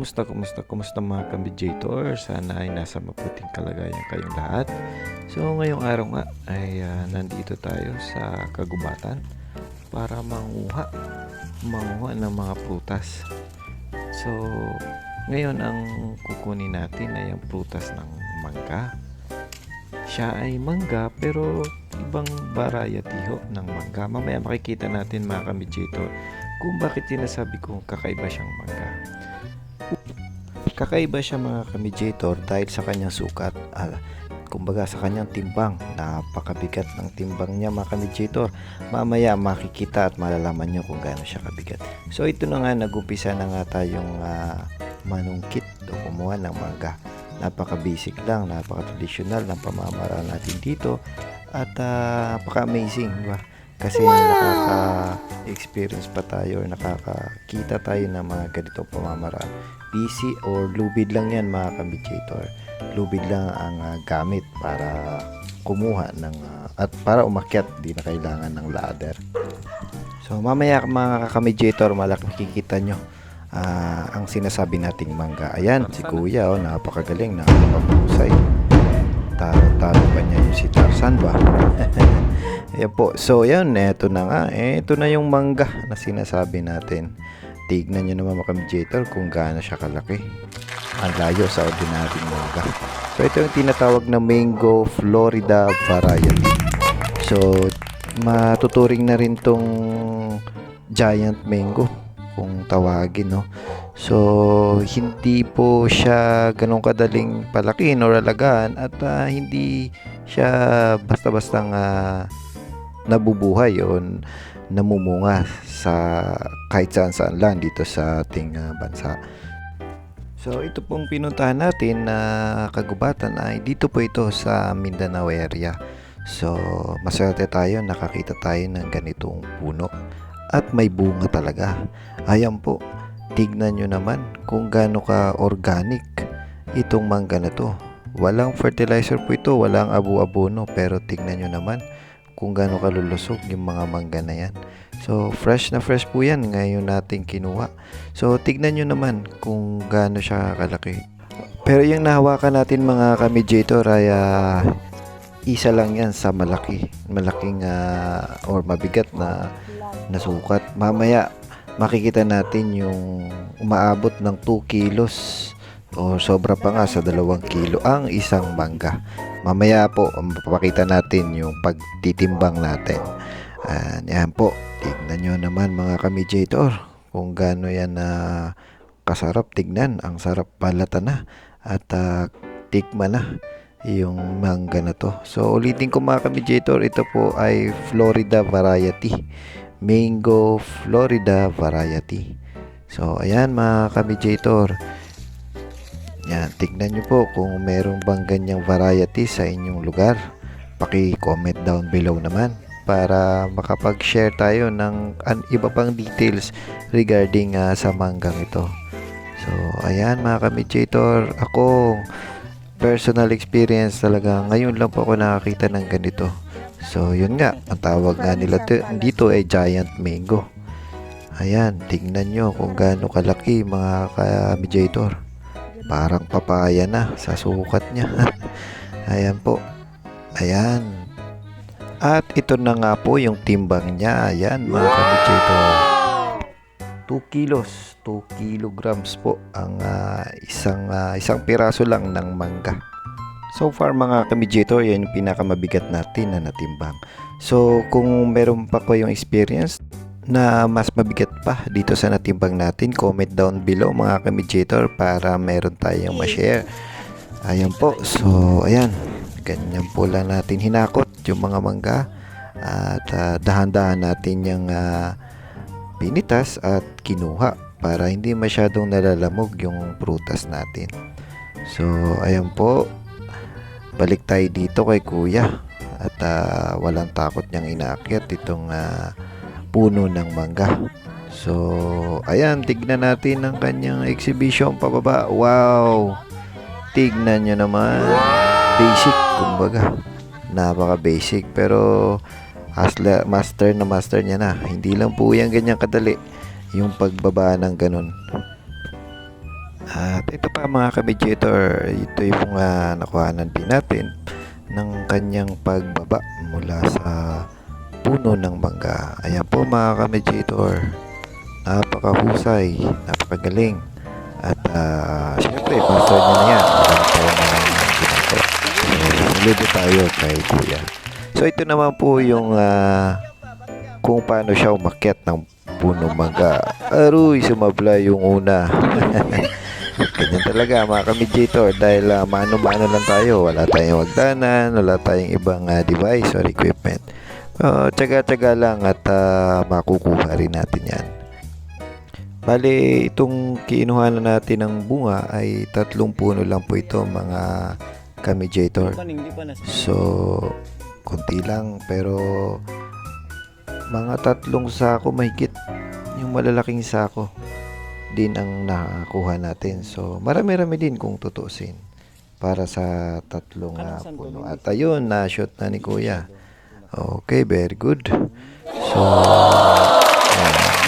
kumusta mga ka-medyator? Sana ay nasa mabuting kalagayan kayong lahat. So, ngayong araw nga ay nandito tayo sa kagubatan para manguha ng mga prutas. So, ngayon ang kukunin natin ay ang prutas ng mangga. Siya ay mangga pero ibang variety ho ng mangga. Mamaya makikita natin mga ka-medyator kung bakit sinasabi kong kakaiba siyang mangga. Kakaiba siya mga ka-medyator dahil sa kanyang sukat, kumbaga sa kanyang timbang. Napakabigat ng timbang niya mga ka-medyator. Mamaya makikita at malalaman nyo kung gaano siya kabigat. So ito na nga, nagumpisa na nga tayong manungkit o kumuha ng mangga. Napaka-basic lang, napaka-traditional ng pamamaraan natin dito at napaka-amazing, diba? Kasi nakaka-experience pa tayo or nakakakita tayo ng mga ganitong pamamaraan. PC or lubid lang yan mga ka-medyator. Lubid lang ang gamit para kumuha ng at para umakyat, di na kailangan ng ladder. So mamaya mga ka-medyator, malaki makikita nyo ang sinasabi nating mangga. Ayan, si Kuya, napakagaling, napakahusay. Talo pa niya yung si Tarzan ba? Ayan po. So, yan. Eto na nga. Ito na yung mangga na sinasabi natin. Tignan nyo naman mga ka-medyator kung gaano siya kalaki. Ang layo sa ordinary mangga. So, ito yung tinatawag na Mango Florida variety. So, matuturing na rin tong giant mango kung tawagin, no? So, hindi po siya ganun kadaling palakihin or alagaan at hindi siya basta-bastang nabubuhay o namumunga sa kahit saan lang dito sa ating bansa. So, ito pong pinuntahan natin na kagubatan ay dito po ito sa Mindanao area. So, maswerte tayo, nakakita tayo ng ganitong puno at may bunga talaga. Ayan po, tignan nyo naman kung gaano ka organic itong mangga na to. Walang fertilizer po ito, walang abu-abono, pero tignan nyo naman kung gaano kalulusog yung mga mangga na yan. So, fresh na fresh po yan ngayon natin kinuha. So, tignan nyo naman kung gaano siya kalaki. Pero yung nahawakan natin mga ka-medyator ay isa lang yan sa malaking or mabigat na nasukat. Mamaya makikita natin yung umaabot ng 2 kilos o sobra pa nga sa 2 kilo ang isang mangga. Mamaya po mapapakita natin yung pagtitimbang natin. Yan po, tignan nyo naman mga ka-medyator kung gaano yan kasarap tignan. Ang sarap palata na at tikman na yung mangga na to. So ulitin ko mga ka-medyator, ito po ay Florida variety, Mango Florida variety. So ayan mga ka-medyator, yan, tignan nyo po kung meron bang ganyang variety sa inyong lugar. Paki-comment down below naman para makapag-share tayo ng iba pang details regarding sa manggang ito. So ayan mga ka-medyator, ako personal experience talaga, ngayon lang po ako nakakita ng ganito. So yun nga, ang tawag nga nila dito ay giant mango. Ayan, tingnan nyo kung gaano kalaki mga ka-medyator. Parang papaya na sa sukat niya. Ayan po. Ayan. At ito na nga po yung timbang niya. Ayan mga ka-medyator, 2 kilos, 2 kilograms po ang isang piraso lang ng mangga. So far mga ka-medyator, yan yung pinakamabigat natin na natimbang. So kung meron pa ko yung experience na mas mabigat pa dito sa natimbang natin, comment down below mga ka-medyator para meron tayong ma-share. Ayan po. So ayan, ganyan po lang natin hinakot yung mga mangga at dahan-dahan natin yung pinitas at kinuha para hindi masyadong nalalamog yung prutas natin. So ayan po, balik tayo dito kay Kuya at walang takot niyang inaakyat itong puno ng mangga. So ayan, tignan natin ang kanyang exhibition pababa. Wow, tignan nyo naman, basic kumbaga, napaka basic pero master niya na. Hindi lang po yan ganyan kadali yung pagbaba ng ganun. At ito pa mga ka-mediator, ito yung nakuhanan din natin ng kanyang pagbaba mula sa puno ng mangga. Ayan po mga ka-mediator, napakahusay, napakagaling. At syempre, master niya na yan. Marami tayo na ginagawa. So, saludo tayo kay Kuya. So, ito naman po yung kung paano siya umakyat ng puno mangga. Aruy, sumabla yung una. Ganyan talaga mga ka-mediator dahil mano-mano lang tayo. Wala tayong hagdanan, wala tayong ibang device or equipment. Tsaga-tsaga lang at makukuha rin natin yan. Bale, itong kiinuhanan natin ng bunga ay 3 puno lang po ito mga ka-mediator. So, konti lang pero mga 3 sako mahigit, yung malalaking sako din ang nakakuha natin. So, marami-rami din kung tutusin para sa 3 puno. At ayun, na-shoot na ni Kuya. Okay, very good. So,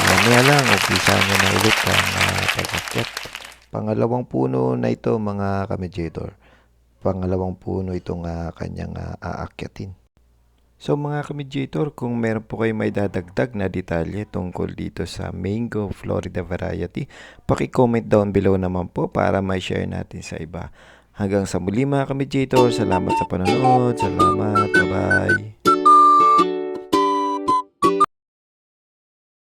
mamaya lang, umpisa nyo na ulit ang pag-akyat. Pangalawang puno na ito mga ka-mediator. Pangalawang puno itong kanyang aakyatin. So mga ka-mediator, kung meron po kayo may dadagdag na detalye tungkol dito sa Mango Florida variety, paki-comment down below naman po para may share natin sa iba. Hanggang sa muli mga ka-mediator, salamat sa panonood, salamat, bye-bye.